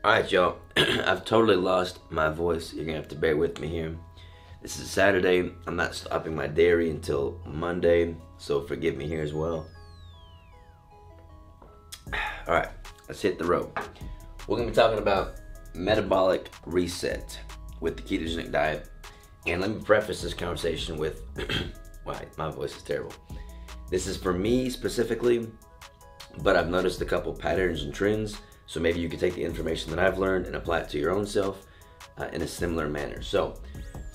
Alright, y'all. I've totally lost my voice. You're gonna have to bear with me here. This is Saturday. I'm not stopping my dairy until Monday, so forgive me here as well. Alright, let's hit the road. We're gonna be talking about metabolic reset with the ketogenic diet. And let me preface this conversation with, wow, my voice is terrible. This is for me specifically, but I've noticed a couple patterns and trends. So maybe you can take the information that I've learned and apply it to your own self in a similar manner. So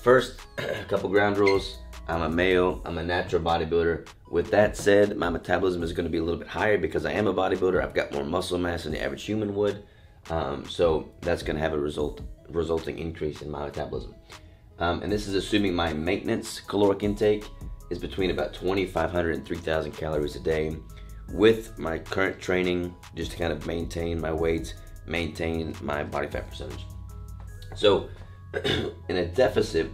first, a couple ground rules. I'm a male, I'm a natural bodybuilder. With that said, my metabolism is gonna be a little bit higher because I am a bodybuilder. I've got more muscle mass than the average human would. So that's gonna have a resulting increase in my metabolism. And this is assuming my maintenance caloric intake is between about 2,500 and 3,000 calories a day, with my current training, just to kind of maintain my weight, maintain my body fat percentage. So in a deficit,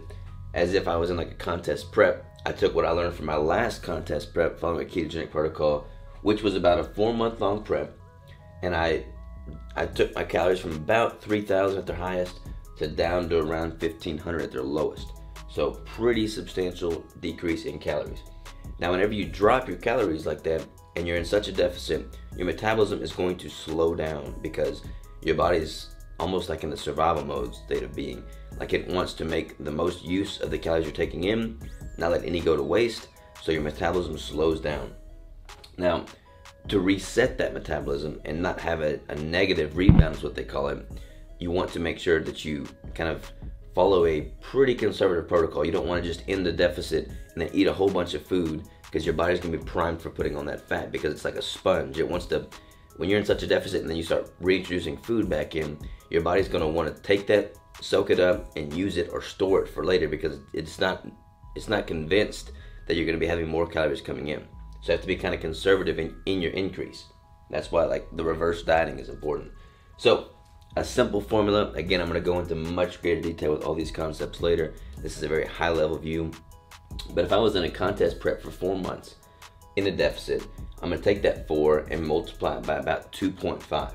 as if I was in like a contest prep, I took what I learned from my last contest prep following a ketogenic protocol, which was about a 4-month-long prep. And I took my calories from about 3,000 at their highest to down to around 1,500 at their lowest. So pretty substantial decrease in calories. Now, whenever you drop your calories like that, and you're in such a deficit, your metabolism is going to slow down because your body's almost like in the survival mode state of being. Like it wants to make the most use of the calories you're taking in, not let any go to waste, so your metabolism slows down. Now, to reset that metabolism and not have a negative rebound is what they call it, you want to make sure that you kind of follow a pretty conservative protocol. You don't want to just end the deficit and then eat a whole bunch of food, because your body's gonna be primed for putting on that fat, because it's like a sponge. It wants to, when you're in such a deficit and then you start reintroducing food back in, your body's gonna want to take that, soak it up, and use it or store it for later, because it's not convinced that you're gonna be having more calories coming in. So you have to be kind of conservative in your increase. That's why like the reverse dieting is important. So a simple formula, again, I'm gonna go into much greater detail with all these concepts later. This is a very high level view. But if I was in a contest prep for 4 months in a deficit, I'm gonna take that 4 and multiply it by about 2.5.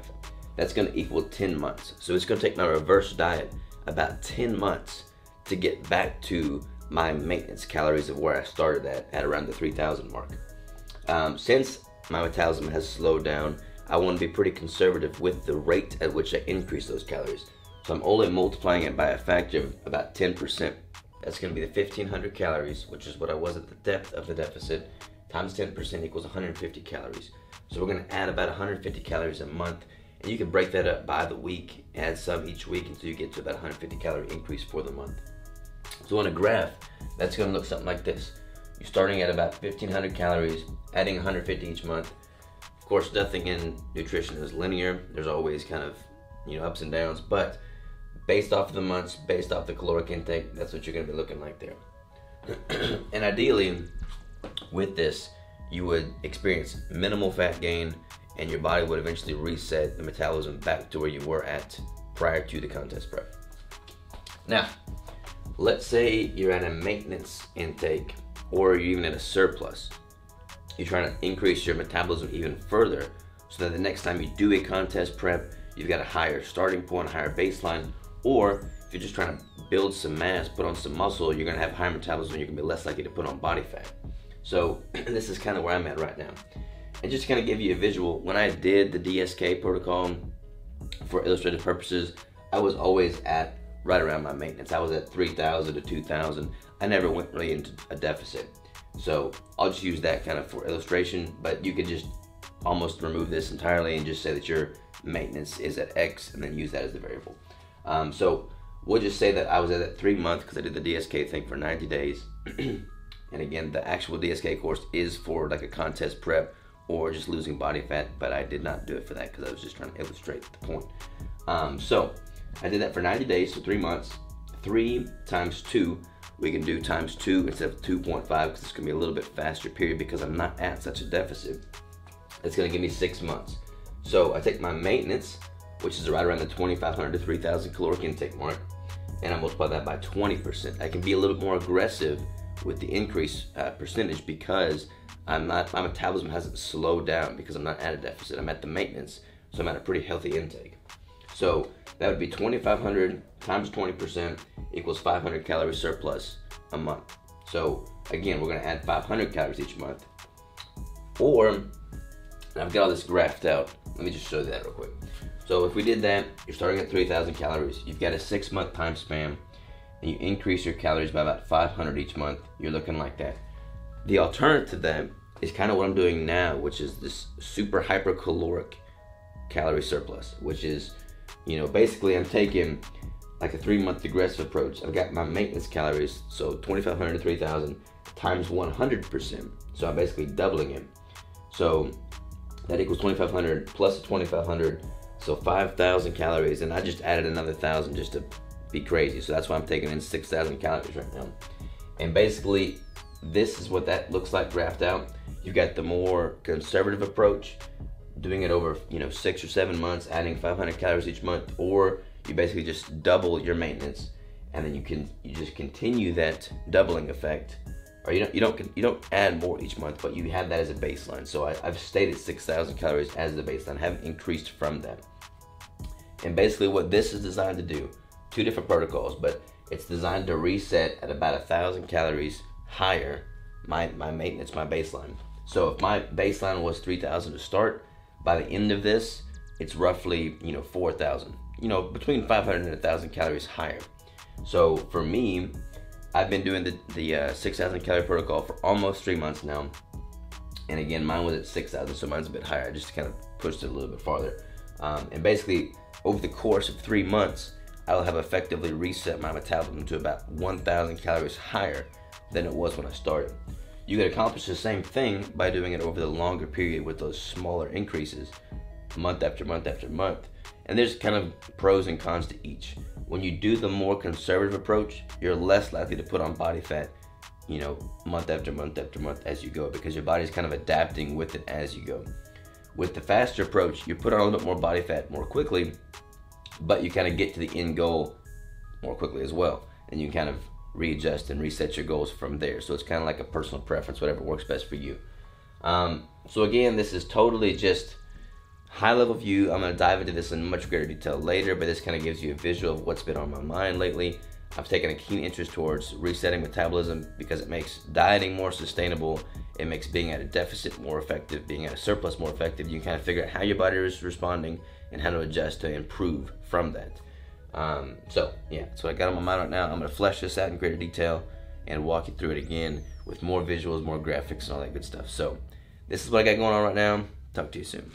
That's gonna equal 10 months. So it's gonna take my reverse diet about 10 months to get back to my maintenance calories of where I started at around the 3,000 mark. Since my metabolism has slowed down, I wanna be pretty conservative with the rate at which I increase those calories. So I'm only multiplying it by a factor of about 10%. That's going to be the 1,500 calories, which is what I was at the depth of the deficit, times 10% equals 150 calories. So we're going to add about 150 calories a month, and you can break that up by the week, add some each week until you get to about 150 calorie increase for the month. So on a graph, that's going to look something like this. You're starting at about 1,500 calories, adding 150 each month. Of course, nothing in nutrition is linear. There's always kind of, ups and downs, but based off of the months, based off the caloric intake, that's what you're gonna be looking like there. And ideally, with this, you would experience minimal fat gain, and your body would eventually reset the metabolism back to where you were at prior to the contest prep. Now, let's say you're at a maintenance intake, or you're even at a surplus. You're trying to increase your metabolism even further, so that the next time you do a contest prep, you've got a higher starting point, a higher baseline. Or if you're just trying to build some mass, put on some muscle, you're gonna have higher metabolism, you're gonna be less likely to put on body fat. So this is kind of where I'm at right now. And just to kind of give you a visual, when I did the DSK protocol for illustrative purposes, I was always at right around my maintenance. I was at 3,000 to 2,000. I never went really into a deficit. So I'll just use that kind of for illustration, but you could just almost remove this entirely and just say that your maintenance is at X and then use that as the variable. So we'll just say that I was at that 3 month, because I did the DSK thing for 90 days. And again, the actual DSK course is for like a contest prep or just losing body fat, but I did not do it for that because I was just trying to illustrate the point. So I did that for 90 days, so 3 months. 3 times 2, we can do times 2 instead of 2.5, because it's gonna be a little bit faster period because I'm not at such a deficit. It's gonna give me 6 months. So I take my maintenance, which is right around the 2,500 to 3,000 caloric intake mark, and I multiply that by 20%. I can be a little bit more aggressive with the increase percentage because my metabolism hasn't slowed down, because I'm not at a deficit. I'm at the maintenance, so I'm at a pretty healthy intake. So That would be 2,500 times 20% equals 500 calorie surplus a month. So again, we're gonna add 500 calories each month. Or, and I've got all this graphed out. Let me just show you that real quick. So if we did that, you're starting at 3,000 calories. You've got a 6-month time span, and you increase your calories by about 500 each month. You're looking like that. The alternative to that is kind of what I'm doing now, which is this super hypercaloric calorie surplus, which is, you know, basically I'm taking like a 3-month aggressive approach. I've got my maintenance calories, so 2,500 to 3,000 times 100%. So I'm basically doubling it. So that equals 2,500 plus 2,500, so 5,000 calories, and I just added another 1,000 just to be crazy. So that's why I'm taking in 6,000 calories right now. And basically, this is what that looks like graphed out. You've got the more conservative approach, doing it over 6 or 7 months, adding 500 calories each month, or you basically just double your maintenance, and then you just continue that doubling effect, or you don't add more each month, but you have that as a baseline. So I've stayed at 6,000 calories as the baseline, haven't increased from that. And basically what this is designed to do, 2 different protocols, but it's designed to reset at about 1,000 calories higher my maintenance, my baseline. So if my baseline was 3,000 to start, by the end of this, it's roughly 4,000, between 500 and 1,000 calories higher. So for me, I've been doing the 6,000 calorie protocol for almost 3 months now, and again, mine was at 6,000, so mine's a bit higher. I just kind of pushed it a little bit farther, and basically over the course of 3 months, I'll have effectively reset my metabolism to about 1,000 calories higher than it was when I started. You could accomplish the same thing by doing it over the longer period with those smaller increases, month after month after month. And there's kind of pros and cons to each. When you do the more conservative approach, you're less likely to put on body fat, month after month after month as you go, because your body's kind of adapting with it as you go. With the faster approach, you put on a little bit more body fat more quickly, but you kind of get to the end goal more quickly as well. And you kind of readjust and reset your goals from there. So it's kind of like a personal preference, whatever works best for you. So again, this is totally just high level view. I'm going to dive into this in much greater detail later, but this kind of gives you a visual of what's been on my mind lately. I've taken a keen interest towards resetting metabolism because it makes dieting more sustainable. It makes being at a deficit more effective, being at a surplus more effective. You can kind of figure out how your body is responding and how to adjust to improve from that. So yeah, that's what I got on my mind right now. I'm going to flesh this out in greater detail and walk you through it again with more visuals, more graphics, and all that good stuff. So this is what I got going on right now. Talk to you soon.